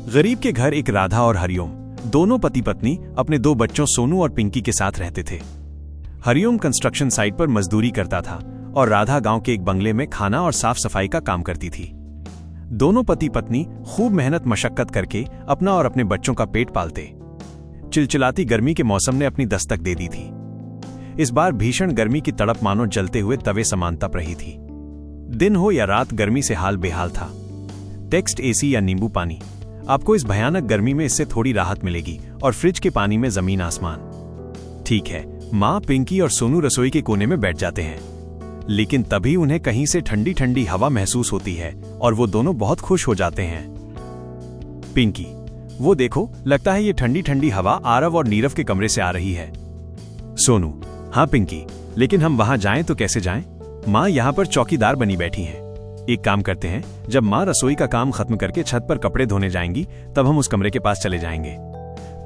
गरीब के घर एक राधा और हरिओम, दोनों पति पत्नी अपने दो बच्चों सोनू और पिंकी के साथ रहते थे। हरिओम कंस्ट्रक्शन साइट पर मजदूरी करता था और राधा गांव के एक बंगले में खाना और साफ सफाई का काम करती थी। दोनों पति पत्नी खूब मेहनत मशक्कत करके अपना और अपने बच्चों का पेट पालते। चिलचिलाती गर्मी के मौसम ने अपनी दस्तक दे दी थी। इस बार भीषण गर्मी की तड़प मानो जलते हुए तवे समान तप रही थी। दिन हो या रात, गर्मी से हाल बेहाल था। टेक्स्ट एसी या नींबू पानी, आपको इस भयानक गर्मी में इससे थोड़ी राहत मिलेगी, और फ्रिज के पानी में जमीन आसमान। ठीक है, माँ, पिंकी और सोनू रसोई के कोने में बैठ जाते हैं, लेकिन तभी उन्हें कहीं से ठंडी ठंडी हवा महसूस होती है और वो दोनों बहुत खुश हो जाते हैं। पिंकी, वो देखो, लगता है ये ठंडी ठंडी हवा आरव और नीरव के कमरे से आ रही है। सोनू, हाँ पिंकी, लेकिन हम वहां जाएं तो कैसे जाएं? माँ यहाँ पर चौकीदार बनी बैठी हैं। एक काम करते हैं, जब माँ रसोई का काम खत्म करके छत पर कपड़े धोने जाएंगी तब हम उस कमरे के पास चले जाएंगे।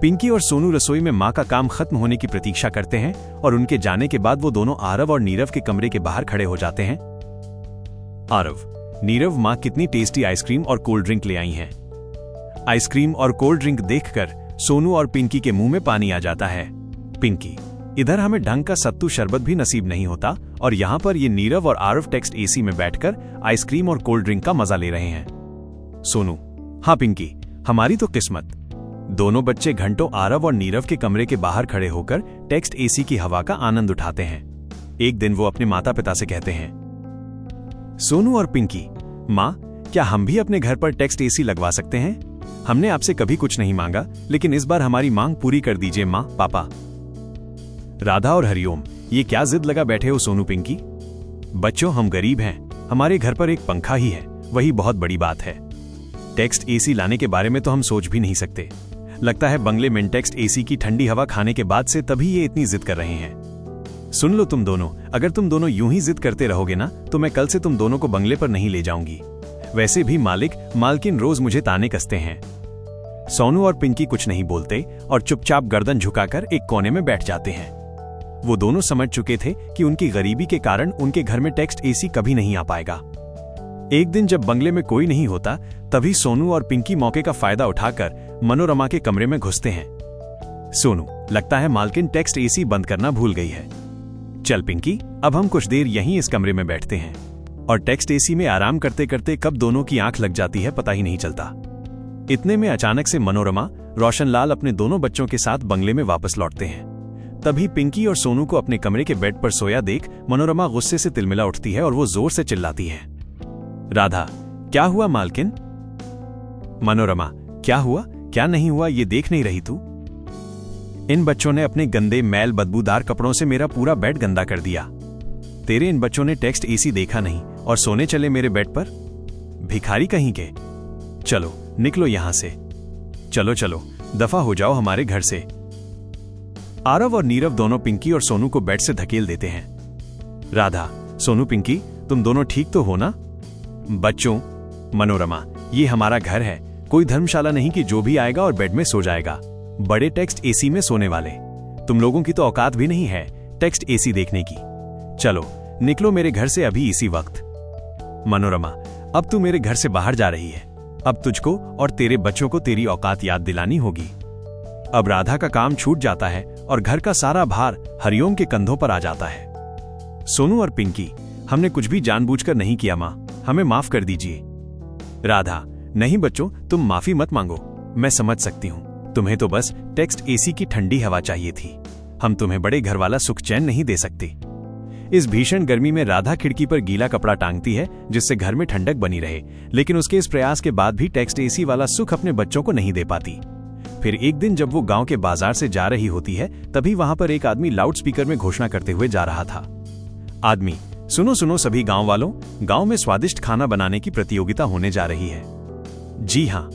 पिंकी और सोनू रसोई में माँ का काम खत्म होने की प्रतीक्षा करते हैं और उनके जाने के बाद वो दोनों आरव और नीरव के कमरे के बाहर खड़े हो जाते हैं। आरव, नीरव, माँ कितनी टेस्टी आइसक्रीम और कोल्ड ड्रिंक ले आई हैं। आइसक्रीम और कोल्ड ड्रिंक देखकर सोनू और पिंकी के मुंह में पानी आ जाता है। पिंकी, इधर हमें ढंग का सत्तू शरबत भी नसीब नहीं होता और यहाँ पर ये नीरव और आरव टेक्स्ट एसी में बैठकर आइसक्रीम और कोल्ड ड्रिंक का मजा ले रहे हैं। सोनू, हाँ पिंकी, हमारी तो किस्मत। दोनों बच्चे घंटों आरव और नीरव के कमरे के बाहर खड़े होकर टेक्स्ट एसी की हवा का आनंद उठाते हैं। एक दिन वो अपने माता पिता से कहते हैं, सोनू और पिंकी, माँ, क्या हम भी अपने घर पर टेक्स्ट एसी लगवा सकते हैं? हमने आपसे कभी कुछ नहीं मांगा, लेकिन इस बार हमारी मांग पूरी कर दीजिए माँ, पापा। राधा और हरिओम, ये क्या जिद लगा बैठे हो सोनू, पिंकी? बच्चों, हम गरीब हैं, हमारे घर पर एक पंखा ही है, वही बहुत बड़ी बात है। टेक्स्ट एसी लाने के बारे में तो हम सोच भी नहीं सकते। लगता है बंगले में टेक्स्ट एसी की ठंडी हवा खाने के बाद से तभी ये इतनी जिद कर रहे हैं। सुन लो तुम दोनों, अगर तुम दोनों यूं ही जिद करते रहोगे ना तो मैं कल से तुम दोनों को बंगले पर नहीं ले जाऊंगी। वैसे भी मालिक मालकिन रोज मुझे ताने कसते हैं। सोनू और पिंकी कुछ नहीं बोलते और चुपचाप गर्दन झुकाकर एक कोने में बैठ जाते हैं। वो दोनों समझ चुके थे कि उनकी गरीबी के कारण उनके घर में टेक्स्ट एसी कभी नहीं आ पाएगा। एक दिन जब बंगले में कोई नहीं होता तभी सोनू और पिंकी मौके का फायदा उठाकर मनोरमा के कमरे में घुसते हैं। सोनू, लगता है मालकिन टेक्स्ट एसी बंद करना भूल गई है। चल पिंकी, अब हम कुछ देर यहीं इस कमरे में बैठते हैं। और टेक्स्ट एसी में आराम करते करते कब दोनों की आंख लग जाती है पता ही नहीं चलता। इतने में अचानक से मनोरमा, रोशनलाल अपने दोनों बच्चों के साथ बंगले में वापस लौटते हैं। तभी पिंकी और सोनू को अपने कमरे के बेड पर सोया देख मनोरमा गुस्से से तिलमिला उठती है और वो जोर से चिल्लाती है, राधा, क्या हुआ मालकिन? मनोरमा, क्या हुआ, क्या नहीं हुआ, ये देख नहीं रही तू? इन बच्चों ने अपने गंदे मैल बदबूदार कपड़ों से मेरा पूरा बेड गंदा कर दिया। तेरे इन बच्चों ने टेक्स्ट एसी देखा नहीं और सोने चले मेरे बेड पर। भिखारी कहीं के। चलो निकलो यहां से, चलो चलो, दफा हो जाओ हमारे घर से। आरव और नीरव दोनों पिंकी और सोनू को बेड से धकेल देते हैं। राधा, सोनू, पिंकी, तुम दोनों ठीक तो हो ना? बच्चों, मनोरमा, ये हमारा घर है, कोई धर्मशाला नहीं कि जो भी आएगा और बेड में सो जाएगा। बड़े टेक्स्ट एसी में सोने वाले तुम लोगों की तो औकात भी नहीं है टेक्स्ट एसी देखने की। चलो निकलो मेरे घर से अभी इसी वक्त। मनोरमा, अब तू मेरे घर से बाहर जा रही है। अब तुझको और तेरे बच्चों को तेरी औकात याद दिलानी होगी। अब राधा का काम छूट जाता है और घर का सारा भार हरिओम के कंधों पर आ जाता है। सोनू और पिंकी, हमने कुछ भी जानबूझकर नहीं किया माँ, हमें माफ कर दीजिए। राधा, नहीं बच्चों, तुम माफी मत मांगो, मैं समझ सकती हूँ, तुम्हें तो बस टेक्स्ट एसी की ठंडी हवा चाहिए थी। हम तुम्हें बड़े घर वाला सुख चैन नहीं दे सकते। इस भीषण गर्मी में राधा खिड़की पर गीला कपड़ा टांगती है जिससे घर में ठंडक बनी रहे, लेकिन उसके इस प्रयास के बाद भी टेक्स्ट एसी वाला सुख अपने बच्चों को नहीं दे पाती। फिर एक दिन जब वो गांव के बाजार से जा रही होती है तभी वहां पर एक आदमी लाउड स्पीकर में घोषणा करते हुए जा रहा था, आदमी, सुनो सुनो सभी गांव वालों, गांव में स्वादिष्ट खाना बनाने की प्रतियोगिता होने जा रही है। जी हाँ,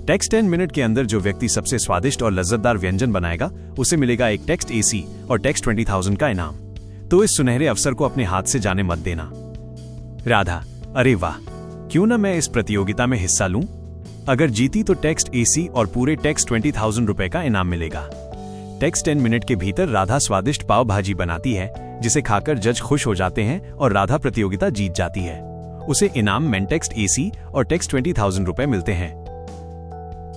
टेक्स्ट 10 मिनट के अंदर जो व्यक्ति सबसे स्वादिष्ट और लज्जतदार व्यंजन बनाएगा उसे मिलेगा एक टेक्स्ट एसी और टेक्स्ट 20,000 का इनाम। तो इस सुनहरे अवसर को अपने हाथ से जाने मत देना। राधा, अरे वाह, क्यों ना मैं इस प्रतियोगिता में हिस्सा लूं? अगर जीती तो टेक्स्ट एसी और पूरे टेक्स्ट 20,000 रुपए का इनाम मिलेगा। टेक्स्ट 10 मिनट के भीतर राधा स्वादिष्ट पाव भाजी बनाती है जिसे खाकर जज खुश हो जाते हैं और राधा प्रतियोगिता जीत जाती है। उसे इनाम में टेक्स्ट एसी और टेक्स्ट 20,000 रुपए मिलते हैं।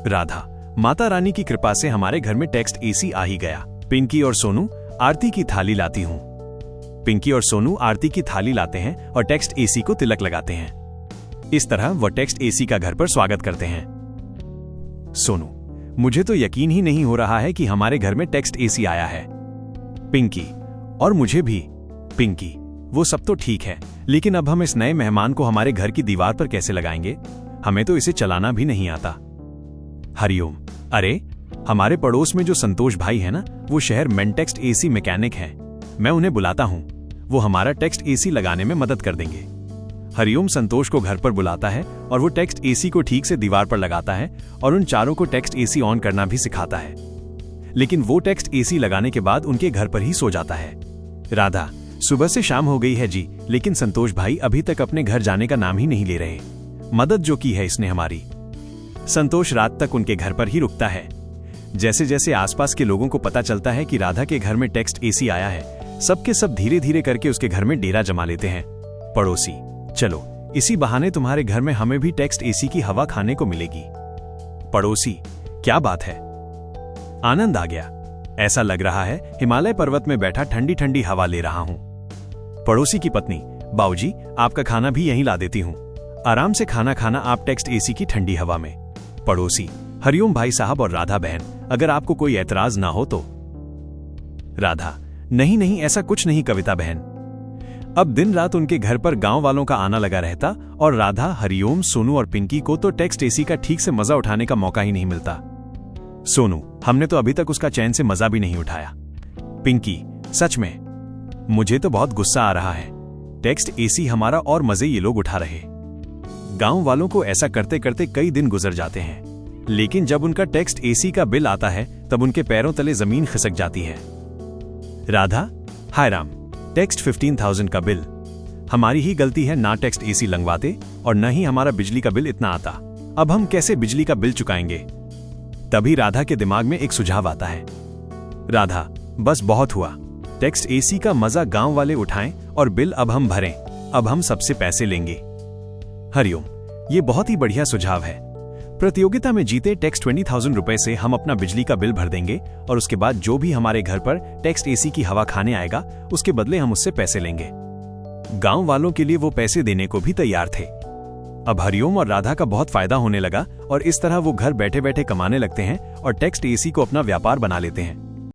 राधा, माता रानी की कृपा से हमारे घर में टेक्स्ट एसी आ ही गया। पिंकी और सोनू आरती की थाली लाती हूँ। पिंकी और सोनू आरती की थाली लाते हैं और टेक्स्ट एसी को तिलक लगाते हैं। इस तरह वह टेक्स्ट एसी का घर पर स्वागत करते हैं। सोनू, मुझे तो यकीन ही नहीं हो रहा है कि हमारे घर में टेक्स्ट एसी आया है। पिंकी, और मुझे भी। पिंकी, वो सब तो ठीक है, लेकिन अब हम इस नए मेहमान को हमारे घर की दीवार पर कैसे लगाएंगे? हमें तो इसे चलाना भी नहीं आता। हरिओम, अरे हमारे पड़ोस में जो संतोष भाई है ना, वो शहर में टेक्स्ट एसी मैकेनिक हैं। मैं उन्हें बुलाता हूँ, वो हमारा टेक्स्ट एसी लगाने में मदद कर देंगे। हरिओम संतोष को घर पर बुलाता है और वो टेक्स्ट एसी को ठीक से दीवार पर लगाता है और उन चारों को टेक्स्ट एसी ऑन करना भी सिखाता है। लेकिन वो टेक्स्ट एसी लगाने के बाद उनके घर पर ही सो जाता है। राधा, सुबह से शाम हो गई है जी, लेकिन संतोष भाई अभी तक अपने घर जाने का नाम ही नहीं ले रहे। मदद जो की है इसने हमारी। संतोष रात तक उनके घर पर ही रुकता है। जैसे जैसे आसपास के लोगों को पता चलता है कि राधा के घर में टेक्स्ट एसी आया है, सबके सब धीरे धीरे करके उसके घर में डेरा जमा लेते हैं। पड़ोसी, चलो इसी बहाने तुम्हारे घर में हमें भी टेक्स्ट एसी की हवा खाने को मिलेगी। पड़ोसी, क्या बात है? आनंद आ गया। ऐसा लग रहा है हिमालय पर्वत में बैठा ठंडी ठंडी हवा ले रहा हूं। पड़ोसी की पत्नी, बाबूजी आपका खाना भी यहीं ला देती हूं। आराम से खाना खाना आप टेक्स्ट एसी की ठंडी हवा में। पड़ोसी, हरिओम भाई साहब और राधा बहन, अगर आपको कोई ऐतराज ना हो तो। राधा, नहीं नहीं, ऐसा कुछ नहीं कविता बहन। अब दिन रात उनके घर पर गांव वालों का आना लगा रहता और राधा, हरिओम, सोनू और पिंकी को तो टेक्स्ट एसी का ठीक से मजा उठाने का मौका ही नहीं मिलता। सोनू, हमने तो अभी तक उसका चैन से मजा भी नहीं उठाया। पिंकी, सच में मुझे तो बहुत गुस्सा आ रहा है। टेक्स्ट एसी हमारा और मजे ये लोग उठा रहे। गांव वालों को ऐसा करते करते कई दिन गुजर जाते हैं, लेकिन जब उनका टेक्स्ट एसी का बिल आता है तब उनके पैरों तले जमीन खिसक जाती है। राधा, हाय राम, टेक्स्ट 15,000 का बिल। हमारी ही गलती है, ना टेक्स्ट एसी लगवाते और न ही हमारा बिजली का बिल इतना आता। अब हम कैसे बिजली का बिल चुकाएंगे? तभी राधा के दिमाग में एक सुझाव आता है। राधा, बस बहुत हुआ। टेक्स्ट एसी का मजा गांव वाले उठाएं और बिल अब हम भरें। अब हम सबसे पैसे लेंगे। हरिओम, ये बहुत ही बढ़िया सुझाव है। प्रतियोगिता में जीते टेक्स्ट 20,000 रुपए से हम अपना बिजली का बिल भर देंगे और उसके बाद जो भी हमारे घर पर टेक्स्ट एसी की हवा खाने आएगा उसके बदले हम उससे पैसे लेंगे। गांव वालों के लिए वो पैसे देने को भी तैयार थे। अब हरिओम और राधा का बहुत फायदा होने लगा और इस तरह वो घर बैठे बैठे कमाने लगते हैं और टेक्स्ट एसी को अपना व्यापार बना लेते हैं।